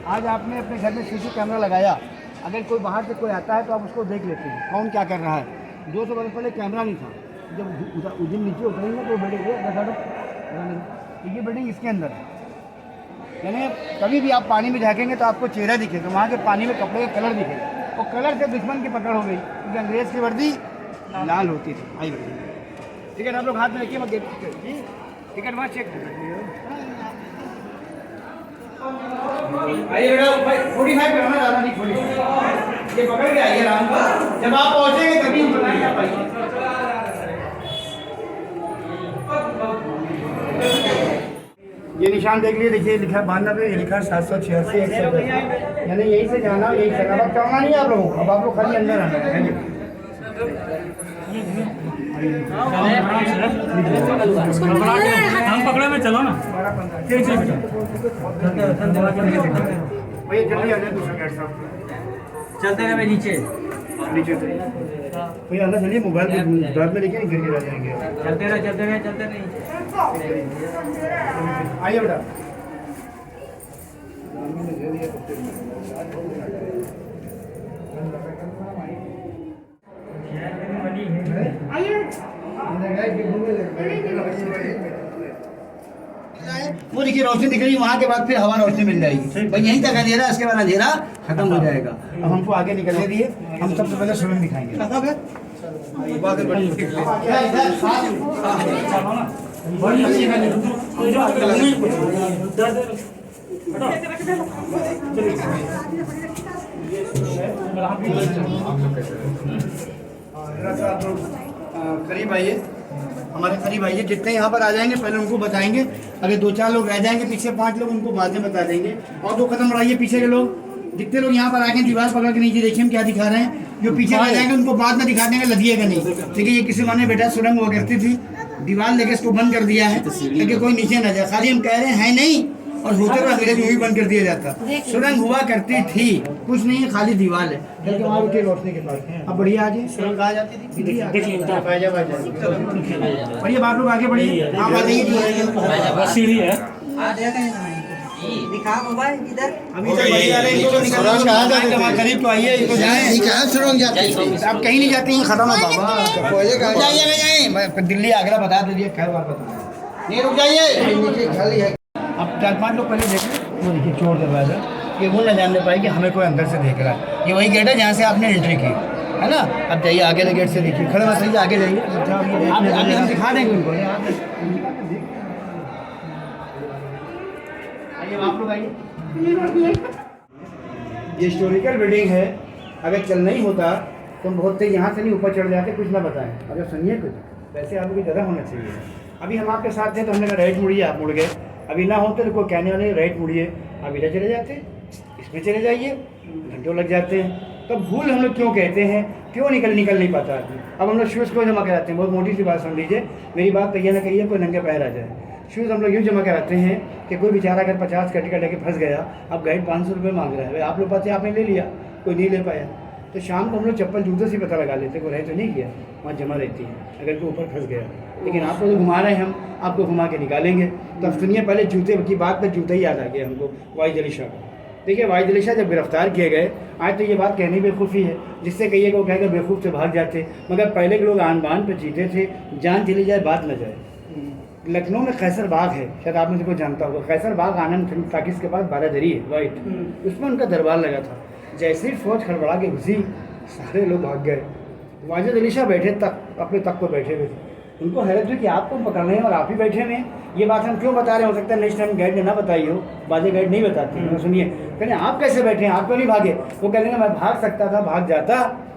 आज आपने अपने घर में सीसी कैमरा लगाया, अगर कोई बाहर से कोई आता है तो आप उसको देख लेते हैं कौन क्या कर रहा है। 200 बरस पहले कैमरा नहीं था, जब उधर नीचे उतरेंगे तो बिल्डिंग ये बिल्डिंग इसके अंदर है। यानी कभी भी आप पानी में झाँकेंगे तो आपको चेहरा दिखेगा, वहाँ के पानी में कपड़े का कलर दिखेगा, और कलर से दुश्मन की पकड़ हो गई, क्योंकि अंग्रेज़ की वर्दी लाल होती थी। आई बताइए, ठीक है, आप लोग हाथ में रखिए, मैं गेट टिकट वहाँ चेक कर। आइए बेटा, 45 पे होना, ज़्यादा नहीं, 45 ये पकड़ के आइए आराम से। जब आप पहुँचेंगे तभी हम बताएंगे आप आइए। ये निशान देख लीजिए, देखिए लिखा है 92, ये लिखा है 786 110, यानी यही से जाना, यही से अब चढ़ना नहीं है आप लोगों को, अब आप लोग खाली अंदर आना है। हम पकड़े में चलो ना, भैया जल्दी आ जाए, दूसरा गेट साहब चलते रहे नीचे नीचे से भैया अंदर चलिए, मोबाइल पे बैग में लेके गिर गिरा जाएंगे। चलते रहे आइए बेटा, वो देखिए रोशनी दिख रही है, वहाँ के बाद फिर हवा रोशनी मिल जाएगी। भाई यहीं तक अंधेरा, इसके बाद अंधेरा खत्म हो जाएगा। अब हमको आगे निकलने दिए, हम सबसे पहले सुरंग दिखाएंगे। करीब आइए, हमारे करीब आइए, जितने यहाँ पर आ जाएंगे पहले उनको बताएंगे, अगर 2-4 लोग रह जाएंगे पीछे, 5 लोग उनको बाद में बता देंगे। और 2 कदम बढ़ाइए पीछे के लोग, जितने लोग यहाँ पर आके दीवार पकड़ के नीचे देखिए हम क्या दिखा रहे हैं। जो पीछे रह जाएंगे उनको बाद में दिखा देंगे, लदिएगा नहीं, ठीक है। ये किसी माने बेटा सुरंग हुआ करती थी, दीवार लेके इसको बंद कर दिया है ताकि कोई नीचे न जाए, खाली हम कह रहे हैं नहीं, और होते हुए अंग्रेजी में भी बंद कर दिया जाता। सुरंग हुआ करती थी, कुछ नहीं है, खाली दीवार है, बल्कि वहाँ उठी रोशनी के पास। अब बढ़िया आ जाइए, सुरंग कहाँ जाती थी, बढ़िया आप लोग आगे बढ़िए, आप आ जाइए, सीढ़ी है। दिखा मोबाइल इधर, अभी तक बढ़िया रहे, इनको तो निकाल कहाँ जाते थे, करीब तो आइए, इनको जाएं, सुरंग जाती है, आप कहीं नहीं जाती हैं, खत्म है बाबा, जाइए, दिल्ली आगरा बता दीजिए, खैर बात बता, नहीं रुक जाइए, नीचे खाली है। अब 4-5 लोग पहले देखें, वो देखिए चोर दरवाजा, कि वो न जानने पाए कि हमें कोई अंदर से देख रहा है। ये वही गेट है जहाँ से आपने एंट्री की है ना। अब जाइए आगे के गेट से देखिए, खड़े मत रहिए, आगे जाइए, आप हम दिखा देंगे उनको। आइए आप लोग आइए, ये हिस्टोरिकल बिल्डिंग है, अगर चलना ही होता तो हम बहुत तेज यहाँ से नहीं ऊपर चढ़ जाते, कुछ ना बताएं। अगर सुनिए कुछ, वैसे आप लोग की जगह होना चाहिए। अभी हम आपके साथ थे तो हमने कहा राइट मुड़िए, आप मुड़ गए। अभी ना होते तो कोई कहने वाले राइट मुड़िए, आप इधर चले जाते, इसमें चले जाइए, घंटों लग जाते हैं। तब भूल हम लोग क्यों कहते हैं, क्यों निकल नहीं पाता आदमी। अब हम लोग शूज़ क्यों जमा कराते हैं, बहुत मोटी सी बात सुन लीजिए, मेरी बात तैयार ना कहिए, कोई नंगे पैर आ जाए। शूज़ हम लोग यूँ जमा कराते हैं कि कोई बेचारा अगर 50 कट लेके फंस गया, अब गाइड 500 रुपये मांग रहा है, आप लोग पास आपने ले लिया, कोई नहीं ले पाया, तो शाम को हम लोग चप्पल जूते से पता लगा लेते, कोई रह तो नहीं गया, वहाँ जमा रहती है, अगर कोई ऊपर फंस गया। लेकिन आपको तो घुमा रहे हैं, हम आपको घुमा के निकालेंगे। तो अब सुनिए, पहले जूते की बात पर जूता ही याद आ गया हमको, वाइज अली शाह। देखिए वाइज अली शाह जब गिरफ्तार किए गए, आज तो ये बात कहनी बेवकूफ़ी है, जिससे कहिए वो कहेगा बेवकूफ़ से भाग जाते, मगर पहले के लोग आन बान पर जीते थे, जान चली जाए बात न जाए। लखनऊ में कैसर बाग है, शायद आप में से कोई जानता होगा, कैसर बाग आनंद फिल्म टाकिस के पास बारादरी है वाइट, उसमें उनका दरबार लगा था। जैसे ही फौज खड़बड़ा के घुसी, सारे लोग भाग गए। वाजिद अली शाह बैठे तक अपने तक पर बैठे हुए थे, उनको हैरत हुई कि आपको पकड़ रहे हैं और आप ही बैठे हुए हैं। ये बात हम क्यों बता रहे हैं, हो सकता है नेक्स्ट टाइम गाइड ने ना बताई हो, बाजे गाइड नहीं बताती। सुनिए, कहने आप कैसे बैठे हैं, आप क्यों नहीं भागे। वो कहेंगे मैं भाग सकता था, भाग जाता,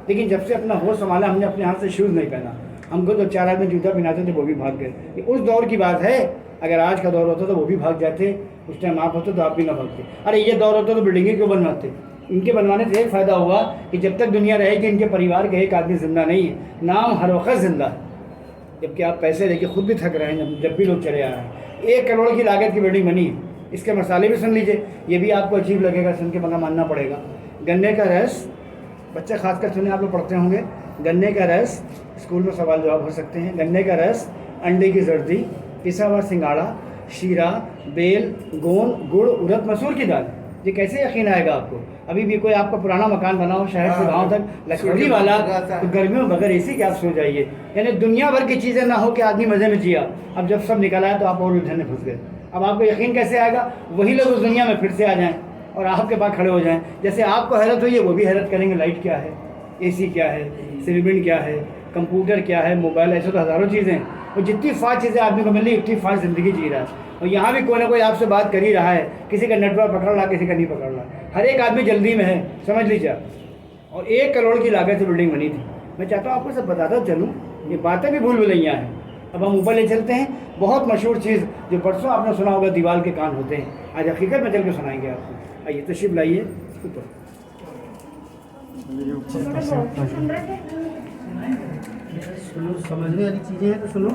लेकिन जब से अपना होश संभाला हमने अपने हाथ से शूज़ नहीं पहना। हमको तो 4 आदमी जूता पहनाते थे, वो भी भाग गए। ये उस दौर की बात है, अगर आज का दौर होता तो वो भी भाग जाते, उस टाइम आप होते तो आप भी ना भागते। अरे ये दौर होता तो बिल्डिंगें क्यों बनवाते। इनके बनवाने से एक फ़ायदा हुआ कि जब तक दुनिया रहेगी इनके परिवार का एक आदमी जिंदा नहीं है, नाम हर वक्त जिंदा है। जबकि आप पैसे लेके खुद भी थक रहे हैं, जब भी लोग चले आ रहे हैं। 1 करोड़ की लागत की बिल्डिंग बनी है, इसके मसाले भी सुन लीजिए, ये भी आपको अजीब लगेगा, सुन के मगर मानना पड़ेगा। गन्ने का रस, बच्चे खासकर सुने, आप लोग पढ़ते होंगे, गन्ने का रस, स्कूल में सवाल जवाब हो सकते हैं। गन्ने का रस, अंडे की जर्दी, पिसा हुआ सिंगाड़ा, शीरा, बेल, गोंद, गुड़, उड़द, मसूर की दाल, ये कैसे यकीन आएगा आपको? अभी भी कोई आपका पुराना मकान बना हो शहर से गांव तक लकड़ी वाला, तो गर्मियों में बगैर एसी के आप सो जाइए। यानी दुनिया भर की चीज़ें ना हो कि आदमी मज़े में जिया, अब जब सब निकला है तो आप और उलझन में फंस गए। अब आपको यकीन कैसे आएगा? वही लोग उस दुनिया में फिर से आ जाएँ और आपके पास खड़े हो जाएँ। जैसे आपको हैरत हुई है वो भी हैरत करेंगे, लाइट क्या है, एसी क्या है, सिलिंडर क्या है, कंप्यूटर क्या है, मोबाइल, ऐसे तो हज़ारों चीज़ें हैं। और जितनी फास्ट चीज़ें आदमी को मिल रही उतनी फास्ट ज़िंदगी जी रहा है। और यहाँ भी कोई ना कोई आपसे बात कर ही रहा है, किसी का नेटवर्क पकड़ रहा, किसी का नहीं पकड़ रहा। हर एक आदमी जल्दी में है, समझ लीजिए आप। और 1 करोड़ की लागत से बिल्डिंग बनी थी। मैं चाहता हूँ आपको सब बताता चलूँ, ये बातें भी भूल भुलैया हैं। अब हम ऊपर ले चलते हैं, बहुत मशहूर चीज़ जो परसों आपने सुना होगा, दीवार के कान होते हैं। आज हकीकत में चल के सुनाएंगे आपको। आइए तशरीफ लाइए ऊपर। सुनो, समझने वाली चीज़ें हैं तो सुनो।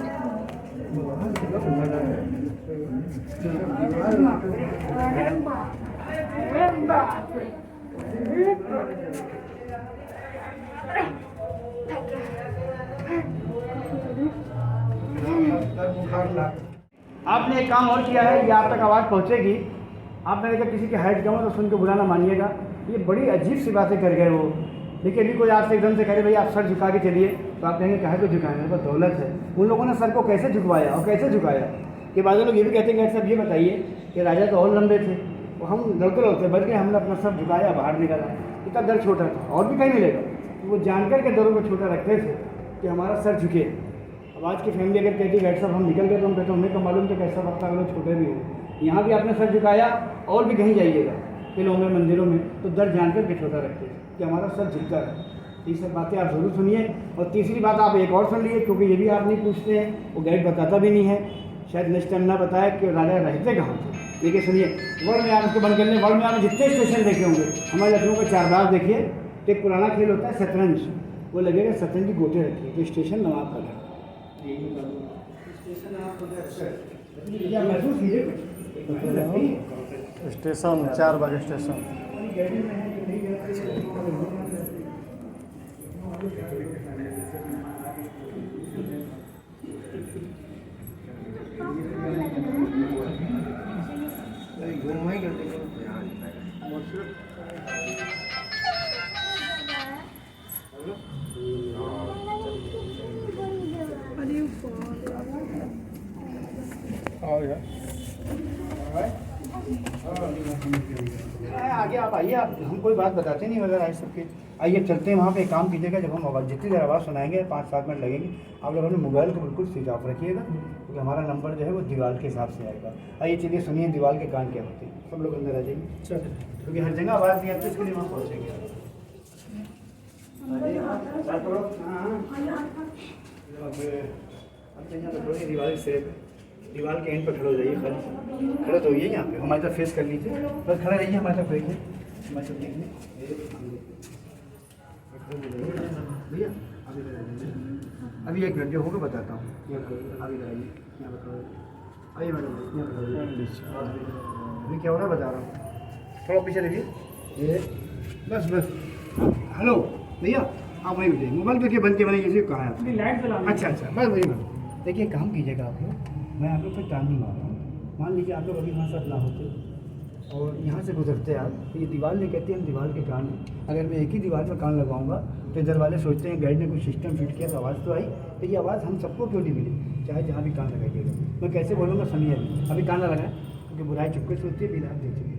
आपने एक काम और किया है, ये आप तक आवाज़ पहुंचेगी। आपने देखा किसी की हाइट कम हो तो सुन के बुरा ना मानिएगा, ये बड़ी अजीब सी बातें कर गए वो। देखिए अभी कोई आपसे एकदम से कहे भाई आप सर झुका के चलिए, तो आप कहेंगे कहे को झुकाएं, मेरे पास दौलत है। उन लोगों ने सर को कैसे झुकवाया और कैसे झुकाया कि बाद लोग ये भी कहते हैं कि साहब ये बताइए कि राजा तो और लंबे थे, वो हम लड़ते लड़ते बच गए, हमने अपना सर झुकाया, बाहर निकाला, इतना दर छोटा था और भी कहीं मिलेगा। तो वो जानकर के दरों को छोटा रखते थे कि हमारा सर झुके। अब आज की फैमिली अगर कहती है साहब हम निकल गए, तो हम कहते हमें तो मालूम था कैसा वक्त अगर छोटे भी हो। यहाँ भी आपने सर झुकाया और भी कहीं जाइएगा किलों में, मंदिरों में, तो दर जानकर के छोटा रखते हैं कि हमारा सर झुकता है। ये सब बातें आप ज़रूर सुनिए। और तीसरी बात आप एक और सुन लीजिए, क्योंकि ये भी आप नहीं पूछते हैं, वो गाइड बताता भी नहीं है, शायद नेक्स्ट टाइम ना बताया कि राजा रहते कहाँ थे। देखिए सुनिए, वर्ल्ड में आप इसको बंद कर लें। वर्ल्ड में आपने जितने स्टेशन देखे होंगे, हमारे लखनऊ का चारबाग देखिए, तो एक पुराना खेल होता है शतरंज, वो लगेगा शतरंज की गोटे रखी है, तो स्टेशन नवाब का है। स्टेशन 4 बजे स्टेशन। आगे आप आइए, आप हम कोई बात बताते नहीं वगैरह है सबके। आइए चलते हैं वहाँ पे, एक काम कीजिएगा, जब हम आवाज़ जितनी देर आवाज़ सुनाएंगे 5-7 मिनट लगेंगे, आप लोग अपने मोबाइल को बिल्कुल स्विच ऑफ रखिएगा, क्योंकि हमारा नंबर जो है वो दीवार के हिसाब से आएगा। आइए चलिए सुनिए दीवार के कान क्या होते हैं। सब लोग अंदर आ जाइए, क्योंकि हर जगह आवाज़ नहीं आती, इसके लिए वहाँ पहुँचेंगे। दीवार से दीवार के एंड पर खड़े हो जाइए, खड़े तो होइए यहाँ पे, हमारी तरफ फेस कर लीजिए, बस खड़े रहिए हमारी तरफ देखिए, हमारी तरफ देखिए भैया। अभी 1 मिनट जो होगा बताता हूँ। अभी आइए यहाँ पर, आइए मैडम, अभी क्या हो रहा है बता रहा हूँ, थोड़ा पीछे देखिए, ये बस बस। हेलो भैया, आप वहीं बैठिए, मोबाइल देखिए बनते बने जैसे कहाँ है, लाइट चला। अच्छा बस वही बात। देखिए काम कीजिएगा आप लोग, मैं आप लोग पर टाइम नहीं मार रहा हूँ। मान लीजिए आप लोग अभी यहाँ से अपना होते और यहाँ से गुजरते आप, तो ये दीवार नहीं कहते हम, दीवार के कान हैं। अगर मैं एक ही दीवार पर कान लगाऊंगा तो इधर वाले सोचते हैं गाइड ने कुछ सिस्टम फिट किया तो आवाज़ तो आई, तो ये आवाज़ हम सबको क्यों नहीं मिली, चाहे जहाँ भी कान लगाइएगा। मैं कैसे बोलूँगा सुनिए, अभी कान ना लगाएं, क्योंकि बुराई चुपके से होती है, बिना दे चुकी।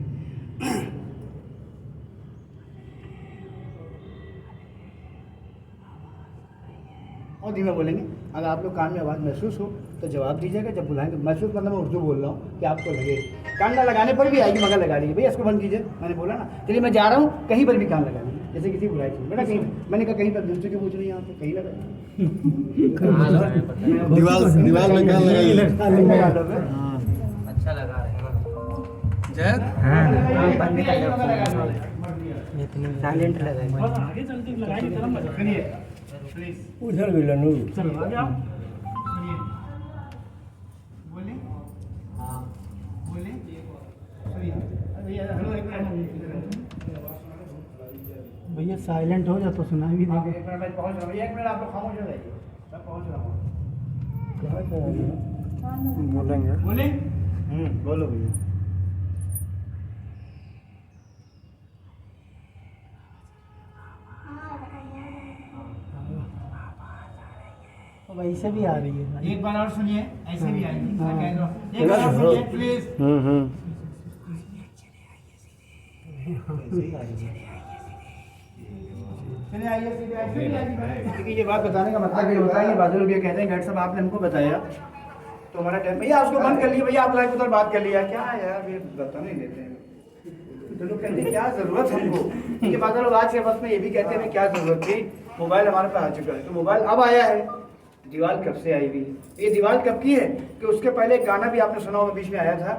और धीमे बोलेंगे, अगर आप लोग कान में आवाज़ महसूस हो तो जवाब दीजिएगा, जब बुलाएंगे महसूस मतलब मैं उर्दू बोल रहा हूँ कि आपको लगे। कान ना लगाने पर भी आएगी, मगर लगा लीजिए भैया, इसको बंद कीजिए, मैंने बोला ना। चलिए मैं जा रहा हूँ, कहीं पर भी कान लगा लीजिए, जैसे किसी बुराई चीज़ बेटा कहीं, मैंने कहा कहीं पर दूसरे के पूछ रही यहाँ पे कहीं लगा दीवार में कान लगाइए। अच्छा लगा साइलेंट लगा, आगे चलते लगाएंगे तरफ मजा। सुनिए प्लीज, उधर भी लनू। चलो आगे आओ। सुनिए, बोलिए, हाँ बोलिए, सुनिए भैया, हेलो एक मिनट भैया साइलेंट हो जा तो सुनाई भी आप नहीं। एक मिनट, मैं पहुँच रहा हूँ, 1 मिनट आप लोग खामोश हो जाइए, मैं पहुँच रहा हूँ। बोलेंगे। बोले बोलो भैया। अब ऐसे भी आ रही है। एक बार और सुनिए, ऐसे भी आएगी। हाँ। मैं कह रहा हूँ, एक बार और सुनिए प्लीज। चलिए आइए सीधे आइए। क्योंकि ये बात बताने का मतलब ये होता है, ये बादल लोग ये कहते हैं डॉक्टर साहब आपने हमको बताया तो हमारा टाइम, भैया उसको बंद कर लिया, भैया आप लाइव उधर बात कर लिया, क्या यार ये बता नहीं देते हैं। तो लोग कहते हैं क्या जरूरत हमको, क्योंकि बादल लोग आज के वक्त में ये भी कहते हैं क्या जरूरत थी, मोबाइल हमारे पास आ चुका है। तो मोबाइल अब आया है, दीवार कब से आई हुई है। ये दीवार कब की है कि उसके पहले एक गाना भी आपने सुना होगा, बीच में आया था,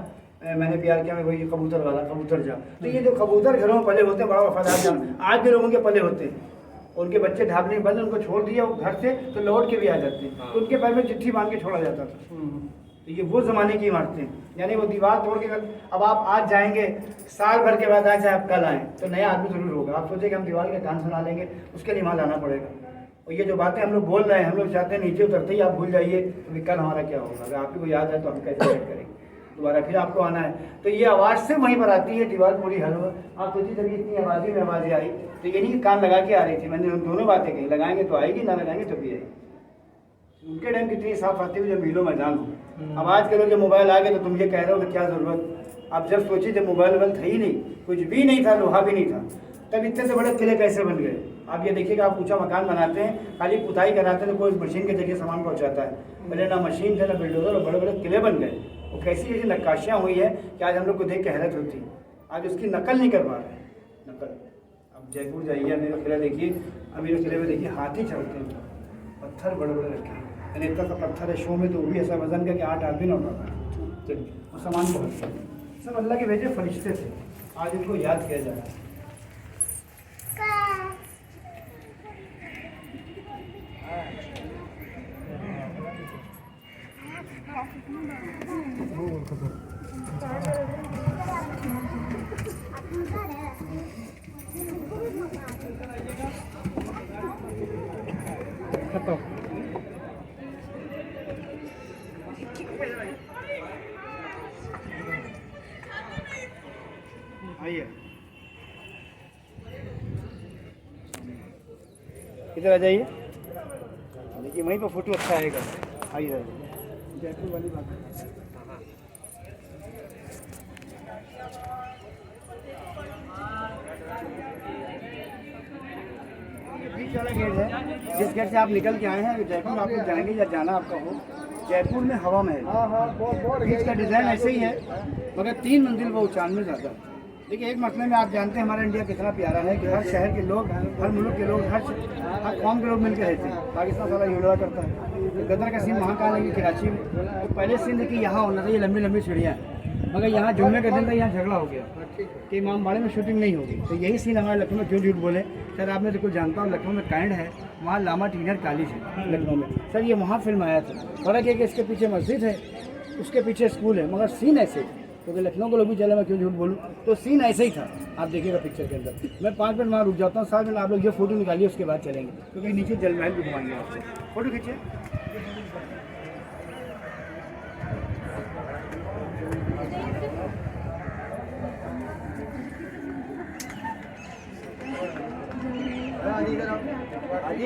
मैंने प्यार किया, मैं वही कबूतर वाला, कबूतर जा। तो ये जो कबूतर घरों में पले होते हैं, बड़ा वफादार जान, आज भी लोगों के पले होते हैं, उनके बच्चे ढाबने बंद, उनको छोड़ दिया वो घर से तो लौट के भी आ जाते हैं, तो उनके पैर में चिट्ठी बांध के छोड़ा जाता था। तो ये वो ज़माने की इमारतें, यानी वो दीवार तोड़ के अब आप आज जाएंगे, साल भर के बाद आज आप कल आएँ तो नया आदमी जरूर होगा। आप सोचें कि हम दीवार के कान सुना लेंगे, उसके लिए वहाँ लाना पड़ेगा। और ये जो बातें हम लोग बोल रहे हैं, हम लोग चाहते हैं नीचे उतरते ही आप भूल जाइए, तो कल हमारा क्या होगा। अगर आपको याद है तो हम कैसे याद करेंगे, दोबारा फिर आपको आना है। तो ये आवाज़ से वहीं पर आती है, दीवार पूरी हल। आप सोचिए जब इतनी आबादी में आवाज़ें आई तो ये नहीं कान लगा के आ रही थी, मैंने दोनों बातें कही, लगाएंगे तो आएगी, ना लगाएंगे तो भी आएगी। उनके टाइम कितनी साफ आती हुई जब मीलों मैदान हो। अब आज के लोग जब मोबाइल आ गए तो तुम ये कह रहे हो कि क्या ज़रूरत। आप जब सोचिए जब मोबाइल वोबाइल था ही नहीं, कुछ भी नहीं था, लोहा भी नहीं था, तब इतने से बड़े किले कैसे बन गए। आप ये देखिएगा, आप ऊंचा मकान बनाते हैं, खाली पुताई कराते हैं तो कोई मशीन के जरिए सामान पहुंचाता है। पहले ना मशीन थे ना बिल्डोजर, और बड़े बड़े किले बन गए। वो कैसी ऐसी नक्काशियाँ हुई है कि आज हम लोग को देख के हैरत होती। आज उसकी नकल नहीं कर पा रहे, नकल। अब जयपुर जाइए, मेरे किला देखिए, अमीर किले में देखिए हाथी चलते हैं, पत्थर बड़े बड़े रखे हैं, यानी इतना सा पत्थर है शो में, तो वो भी ऐसा वजन का कि 8 आदमी ना उठा पाए, और सामान पहुँचते हैं। सब अल्लाह के भेजे फरिश्ते थे, आज उनको याद किया जा रहा है। आइए इधर आ जाइए, देखिए वहीं पर फोटो अच्छा आएगा। आइए जयपुर वाली बात बीच वाला गेट है, जिस गेट से आप निकल के आए हैं जयपुर आप लोग जाएंगे या जाना आपका हो, जयपुर में हवा महल, इसका डिज़ाइन ऐसे ही है, मगर 3 मंजिल वो ऊंचाई में ज़्यादा। देखिए एक मसले में आप जानते हैं हमारा इंडिया कितना प्यारा है कि हर शहर के लोग, हर मुल्क के लोग, हर कौम के लोग मिलकर रहते हैं। पाकिस्तान सारा युवा करता है। गदर का सीन वहाँ कहाँ लगी, कराची में। तो पहले सीन देखिए यहाँ होना था, ये लंबी लंबी सीढ़ियाँ, मगर यहाँ जुम्मे का दिन था, यहाँ झगड़ा हो गया कि इमामबाड़े में शूटिंग नहीं होगी। तो यही सीन हमारे लखनऊ में, क्यों झूठ बोले सर, आपने तो कुछ जानता हूँ, लखनऊ में कैंट है, वहाँ लामा टीनर कॉलेज है लखनऊ में सर, ये वहाँ फिल्म आया था। फर्क है कि इसके पीछे मस्जिद है, उसके पीछे स्कूल है, मगर सीन ऐसे, क्योंकि लखनऊ को लोग भी चला, मैं क्यों झूठ बोलूँ, तो सीन ऐसे ही था। आप देखिएगा पिक्चर के अंदर, मैं 5 मिनट वहाँ रुक जाता हूँ, 7 मिनट आप लोग ये फोटो निकालिए, उसके बाद चलेंगे, क्योंकि नीचे जल महल भी घुमाएंगे आपसे। फोटो खींचिए। हाँ जी।